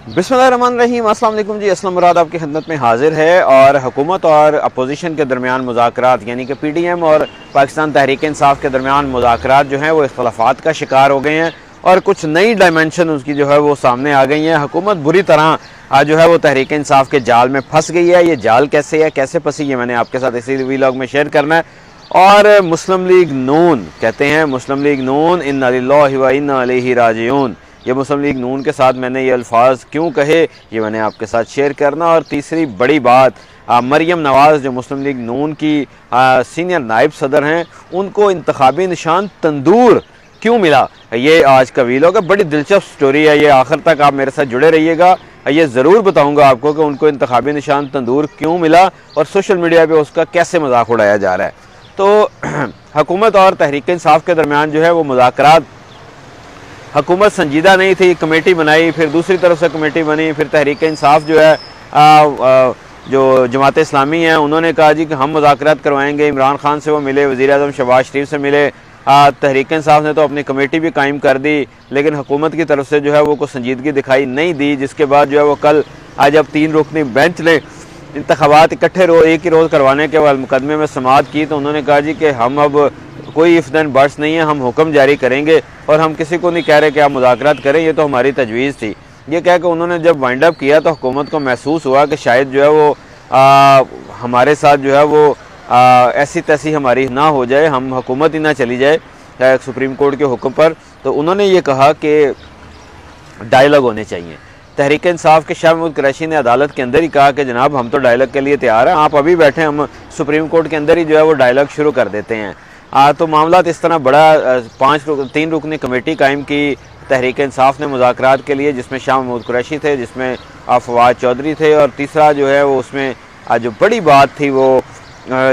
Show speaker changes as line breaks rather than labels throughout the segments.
बिस्मिल्लाहिर्रहमानिर्रहीम। अस्सलाम वालेकुम जी। असलम मुराद आपकी खिदमत में हाजिर है। और हुकूमत और अपोजिशन के दरमियान मुज़ाकरात यानी कि PDM और पाकिस्तान तहरीक इंसाफ के दरमियान मुज़ाकरात जो हैं वो इख्तलाफात का शिकार हो गए हैं और कुछ नई डायमेंशन उसकी जो है वो सामने आ गई हैं। हुकूमत बुरी तरह जो है वो तहरीक इंसाफ के जाल में फंस गई है। ये जाल कैसे है, कैसे फंसी, ये मैंने आपके साथ इसी वीलॉग में शेयर करना है। और मुस्लिम लीग नून कहते हैं, मुस्लिम लीग नून इन्ना लिल्लाहि व इन्ना इलैहि राजिऊन। ये मुस्लिम लीग नून के साथ मैंने ये अल्फाज क्यों कहे, ये मैंने आपके साथ शेयर करना। और तीसरी बड़ी बात, मरियम नवाज़ जो मुस्लिम लीग नून की सीनियर नायब सदर हैं, उनको इंतखाबी निशान तंदूर क्यों मिला, ये आज का वीलॉग है। बड़ी दिलचस्प स्टोरी है ये, आखिर तक आप मेरे साथ जुड़े रहिएगा। ये ज़रूर बताऊंगा आपको कि उनको इंतखाबी निशान तंदूर क्यों मिला और सोशल मीडिया पे उसका कैसे मजाक उड़ाया जा रहा है। तो हुकूमत और तहरीक इंसाफ के दरमियान जो है वो मुज़ाकरात, हुकूमत संजीदा नहीं थी, कमेटी बनाई, फिर दूसरी तरफ से कमेटी बनी, फिर तहरीक इंसाफ जो है जो जमात इस्लामी है उन्होंने कहा जी कि हम मुज़ाकरात करवाएंगे। इमरान खान से वो मिले, वज़ीर आज़म शहबाज शरीफ से मिले। तहरीक इंसाफ ने तो अपनी कमेटी भी कायम कर दी, लेकिन हुकूमत की तरफ से जो है वो कुछ संजीदगी दिखाई नहीं दी। जिसके बाद जो है वो कल आज अब 3 रुकनी बेंच ने इंतखाबात इकट्ठे एक ही रोज़ करवाने के बाद मुकदमे में समाअत की, तो उन्होंने कहा जी कि हम अब कोई इफ देन बट्स नहीं है, हम हुक्म जारी करेंगे और हम किसी को नहीं कह रहे कि आप मुज़ाकरात करें, ये तो हमारी तजवीज़ थी। ये कह के उन्होंने जब वाइंड अप किया तो हुकूमत को महसूस हुआ कि शायद जो है वो हमारे साथ जो है वो ऐसी तैसी हमारी ना हो जाए, हम हुकूमत ही ना चली जाए सुप्रीम कोर्ट के हुक्म पर। तो उन्होंने ये कहा कि डायलॉग होने चाहिए। तहरीक इंसाफ के शाह महमूद कुरैशी ने अदालत के अंदर ही कहा कि जनाब हम तो डायलॉग के लिए तैयार हैं, आप अभी बैठे, हम सुप्रीम कोर्ट के अंदर ही जो है वो डायलॉग शुरू कर देते हैं। तो मामला इस तरह बड़ा 3 रुकनी कमेटी कायम की तहरीक इंसाफ ने मुज़ाकरात के लिए, जिसमें शाह महमूद कुरैशी थे, जिसमें फवाद चौधरी थे, और तीसरा जो है वो उसमें जो बड़ी बात थी वो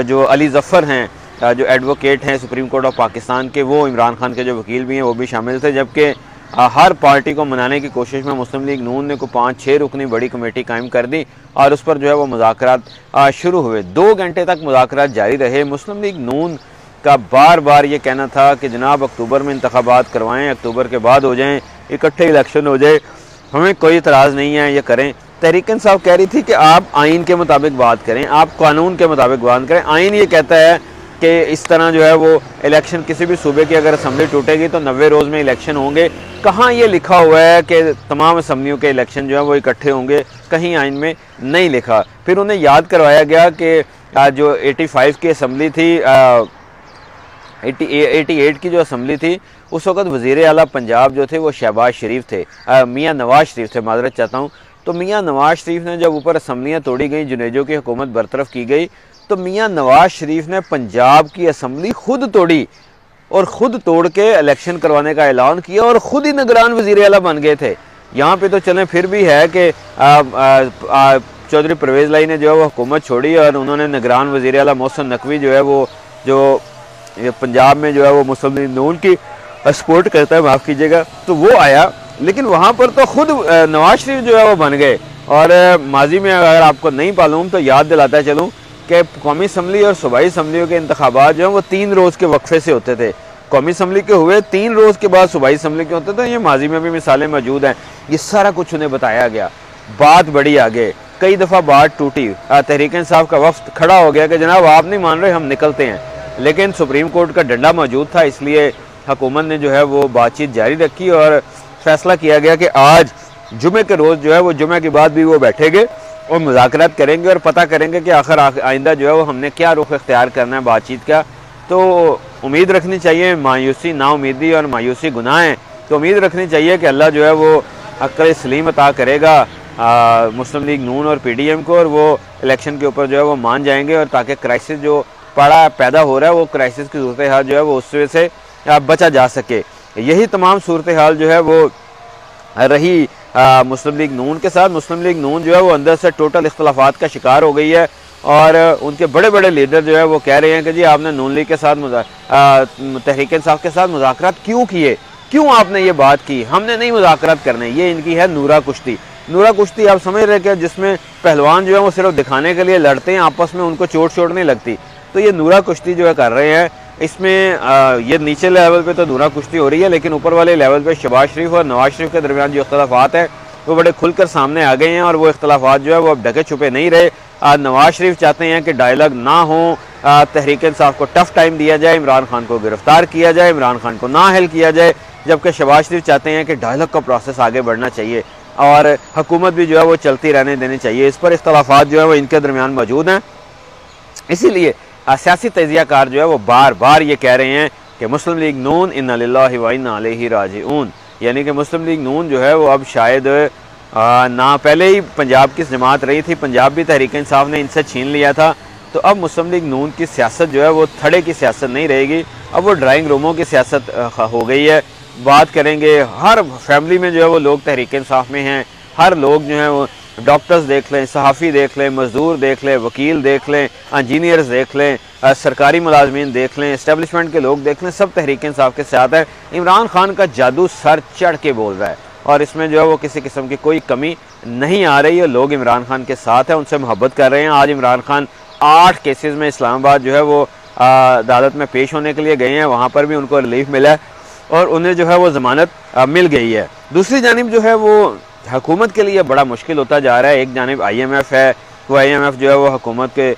जो अली ज़फ़र हैं जो एडवोकेट हैं सुप्रीम कोर्ट ऑफ पाकिस्तान के, वो इमरान खान के जो वकील भी हैं वो भी शामिल थे। जबकि हर पार्टी को मनाने की कोशिश में मुस्लिम लीग नून ने को 5-6 रुकनी बड़ी कमेटी कायम कर दी और उस पर जो है वो मुज़ाकरात शुरू हुए। 2 घंटे तक मुज़ाकरात जारी रहे। मुस्लिम लीग नून का बार बार ये कहना था कि जनाब अक्टूबर में इंतखाबात करवाएं, अक्टूबर के बाद हो जाएं, इकट्ठे इलेक्शन हो जाए, हमें कोई इतराज़ नहीं है, ये करें। तहरीक इंसाफ कह रही थी कि आप आइन के मुताबिक बात करें, आप कानून के मुताबिक बात करें। आइन ये कहता है कि इस तरह जो है वो इलेक्शन, किसी भी सूबे की अगर असम्बली टूटेगी तो 90 रोज़ में इलेक्शन होंगे। कहाँ ये लिखा हुआ है कि तमाम असम्बलियों के इलेक्शन जो है वो इकट्ठे होंगे, कहीं आइन में नहीं लिखा। फिर उन्हें याद करवाया गया कि जो 85 की असम्बली थी, 88 की जो असम्बली थी, उस वक्त वज़ीर आला पंजाब जो थे वो शहबाज शरीफ थे, मियाँ नवाज़ शरीफ थे, माजरत चाहता हूँ। तो मियाँ नवाज़ शरीफ ने जब ऊपर असम्बलियाँ तोड़ी गई, जुनेजो की हुकूमत बरतरफ की गई, तो मियाँ नवाज़ शरीफ ने पंजाब की असम्बली खुद तोड़ी और ख़ुद तोड़ के इलेक्शन करवाने का ऐलान किया और ख़ुद ही निगरान वज़ीर आला बन गए थे। यहाँ पे तो चलें फिर भी है कि चौधरी परवेज़ लाई ने जो है वो हुकूमत छोड़ी और उन्होंने निगरान वज़ीर आला मोहसिन नकवी जो है वो जो पंजाब में जो है वो मुस्लिम लीग नून की सपोर्ट करता है, माफ़ कीजिएगा, तो वो आया। लेकिन वहाँ पर तो ख़ुद नवाज शरीफ जो है वो बन गए। और माजी में अगर आपको नहीं मालूम तो याद दिलाता चलूँ कि कौमी असम्बली और सूबाई असम्बलियों के इंतखाबात जो हैं वो 3 रोज़ के वक्फे से होते थे। कौमी असम्बली के हुए 3 रोज़ के बाद सूबाई असम्बली के होते थे। ये माजी में भी मिसालें मौजूद हैं। ये सारा कुछ उन्हें बताया गया। बात बड़ी आगे, कई दफ़ा बात टूटी, तहरीक इंसाफ का वफ्द खड़ा हो गया कि जनाब आप नहीं मान रहे, हम निकलते हैं। लेकिन सुप्रीम कोर्ट का डंडा मौजूद था, इसलिए हुकूमत ने जो है वो बातचीत जारी रखी और फैसला किया गया कि आज जुमे के रोज़ जो है वो जुमे के बाद भी वो बैठेंगे और मुज़ाकरात करेंगे और पता करेंगे कि आखिर आइंदा जो है वो हमने क्या रुख इख्तियार करना है बातचीत का। तो उम्मीद रखनी चाहिए, मायूसी नाउमीदी और मायूसी गुनाह है, तो उम्मीद रखनी चाहिए कि अल्लाह जो है वो अक्ल सलीम अता करेगा मुस्लिम लीग नून और PDM को, और वो इलेक्शन के ऊपर जो है वो मान जाएंगे और ताकि क्राइसिस जो पैदा हो रहा है वो क्राइसिस की सूरत हाल जो है वो उससे से बचा जा सके। यही तमाम सूरत हाल जो है वो रही मुस्लिम लीग नून के साथ। मुस्लिम लीग नून जो है वो अंदर से टोटल इख्तलाफात का शिकार हो गई है और उनके बड़े बड़े लीडर जो है वो कह रहे हैं कि जी आपने नून लीग के साथ तहरीक इंसाफ के साथ मुज़ाकरात क्यों किए, क्यों आपने ये बात की, हमने नहीं मुज़ाकरात करने। ये इनकी है नूरा कुश्ती। नूरा कुश्ती आप समझ रहे कि जिसमें पहलवान जो है वो सिर्फ दिखाने के लिए लड़ते हैं, आपस में उनको चोट नहीं लगती। तो ये नूरा कुश्ती जो है कर रहे हैं। इसमें ये नीचे लेवल पे तो नूरा कुश्ती हो रही है, लेकिन ऊपर वाले लेवल पे शहबाज शरीफ और नवाज शरीफ के दरमियान जो इख्तलाफात है वो बड़े खुलकर सामने आ गए हैं और वो इख्तलाफात जो है वो अब ढके छुपे नहीं रहे। नवाज शरीफ चाहते हैं कि डायलॉग ना हो, तहरीक इंसाफ को टफ टाइम दिया जाए, इमरान खान को गिरफ्तार किया जाए, इमरान खान को नाअहल किया जाए, जबकि शहबाज शरीफ चाहते हैं कि डायलॉग का प्रोसेस आगे बढ़ना चाहिए और हुकूमत भी जो है वो चलती रहने देनी चाहिए। इस पर इख्तलाफात जो है वो इनके दरमियान मौजूद हैं। इसीलिए सियासी तजियाकार जो है वो बार बार ये कह रहे हैं कि मुस्लिम लीग नून इन्ना लिल्लाहि व इन्ना इलैहि राजिऊन, यानी कि मुस्लिम लीग नून जो है वो अब शायद ना, पहले ही पंजाब की जमात रही थी, पंजाब भी तहरीक इंसाफ ने इनसे छीन लिया था, तो अब मुस्लिम लीग नून की सियासत जो है वो थड़े की सियासत नहीं रहेगी, अब वो ड्राइंग रूमों की सियासत हो गई है। बात करेंगे, हर फैमिली में जो है वो लोग तहरीक इंसाफ में हैं, हर लोग जो हैं वो डॉक्टर्स देख लें, सहाफ़ी देख लें, मजदूर देख लें, वकील देख लें, इंजीनियर्स देख लें, सरकारी मुलाजमीन देख लें, इस्टेब्लिशमेंट के लोग देख लें, सब तहरीक इंसाफ के साथ है। इमरान खान का जादू सर चढ़ के बोल रहा है और इसमें जो है वो किसी किस्म की कोई कमी नहीं आ रही है। लोग इमरान खान के साथ हैं, उनसे मोहब्बत कर रहे हैं। आज इमरान खान 8 केसेस में इस्लामाबाद जो है वो अदालत में पेश होने के लिए गए हैं, वहाँ पर भी उनको रिलीफ मिला है और उन्हें जो है वो ज़मानत मिल गई है। दूसरी जानिब जो है वो हुकूमत के लिए बड़ा मुश्किल होता जा रहा है। एक जानिब IMF है, वो IMF जो है वो हुकूमत के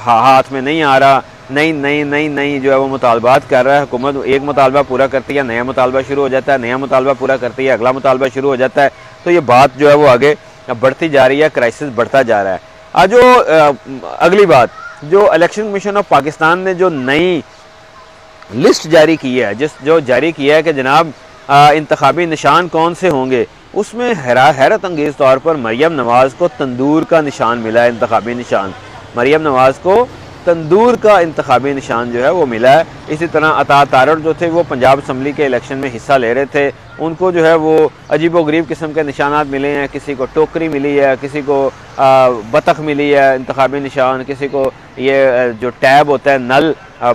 हाथ में नहीं आ रहा, नई जो है वो मुतालबात कर रहा है। हुकूमत एक मुतालबा पूरा करती है, नया मुतालबा शुरू हो जाता है, नया मुतालबा पूरा करती है, अगला मुतालबा शुरू हो जाता है, तो ये बात जो है वो आगे बढ़ती जा रही है, क्राइसिस बढ़ता जा रहा है। अगली बात, जो इलेक्शन कमीशन ऑफ पाकिस्तान ने जो नई लिस्ट जारी की है, जो जारी किया है कि जनाब इंतखाबी निशान कौन से होंगे, उसमें हैरत अंगेज़ तौर पर मरियम नवाज को तंदूर का निशान मिला है। इंतखाबी निशान मरियम नवाज को तंदूर का इंतखाबी निशान जो है वो मिला है। इसी तरह अता तारड़ जो थे वो पंजाब असम्बली के इलेक्शन में हिस्सा ले रहे थे, उनको जो है वो अजीबोगरीब किस्म के निशानात मिले हैं। किसी को टोकरी मिली है, किसी को बतख मिली है इंतखाबी निशान, किसी को ये जो टैब होता है, नल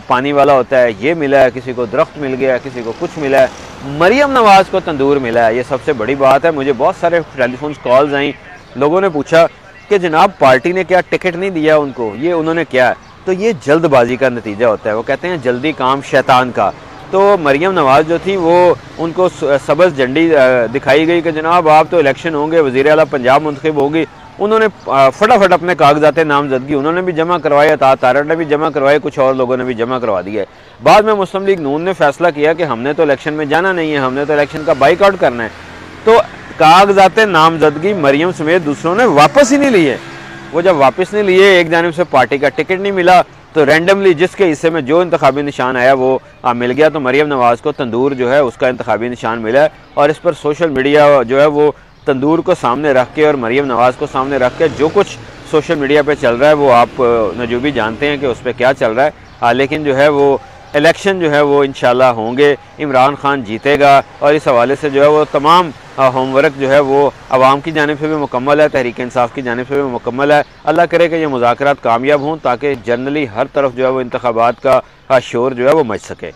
पानी वाला होता है, ये मिला है, किसी को दरख्त मिल गया, किसी को कुछ मिला है। मरियम नवाज को तंदूर मिला है, ये सबसे बड़ी बात है। मुझे बहुत सारे टेलीफोन कॉल्स आई, लोगों ने पूछा कि जनाब पार्टी ने क्या टिकट नहीं दिया उनको, ये उन्होंने क्या, तो ये जल्दबाजी का नतीजा होता है। वो कहते हैं जल्दी काम शैतान का। तो मरियम नवाज जो थी वो उनको सब्ज़ झंडी दिखाई गई कि जनाब आप तो इलेक्शन होंगे, वज़ीर आला पंजाब मुंतखब होगी। उन्होंने फटाफट अपने कागजात नामजदगी उन्होंने भी जमा करवाए, तारड़ ने भी जमा करवाए, कुछ और लोगों ने भी जमा करवा दिया है। बाद में मुस्लिम लीग नून ने फैसला किया कि हमने तो इलेक्शन में जाना नहीं है, हमने तो इलेक्शन का बाइकआउट करना है। तो कागजात नामजदगी मरियम समेत दूसरों ने वापस ही नहीं लिए। वो जब वापस नहीं लिए, एक जानिब से पार्टी का टिकट नहीं मिला, तो रैंडमली जिसके हिस्से में जो इंतखाबी निशान आया वो मिल गया। तो मरियम नवाज को तंदूर जो है उसका इंतखाबी निशान मिला है और इस पर सोशल मीडिया जो है वो तंदूर को सामने रख के और मरियम नवाज को सामने रख के जो कुछ सोशल मीडिया पे चल रहा है वो आप नजूबी जानते हैं कि उस पर क्या चल रहा है। लेकिन जो है वो इलेक्शन जो है वो इंशाल्लाह होंगे, इमरान खान जीतेगा और इस हवाले से जो है वो तमाम होमवर्क जो है वो अवाम की जानिब से भी मुकम्मल है, तहरीक इंसाफ की जानिब से भी मुकम्मल है। अल्लाह करे कि ये मुज़ाकरात कामयाब हों ताकि जनरली हर तरफ जो है वो इंतखाबात का शोर जो है वो मच सके।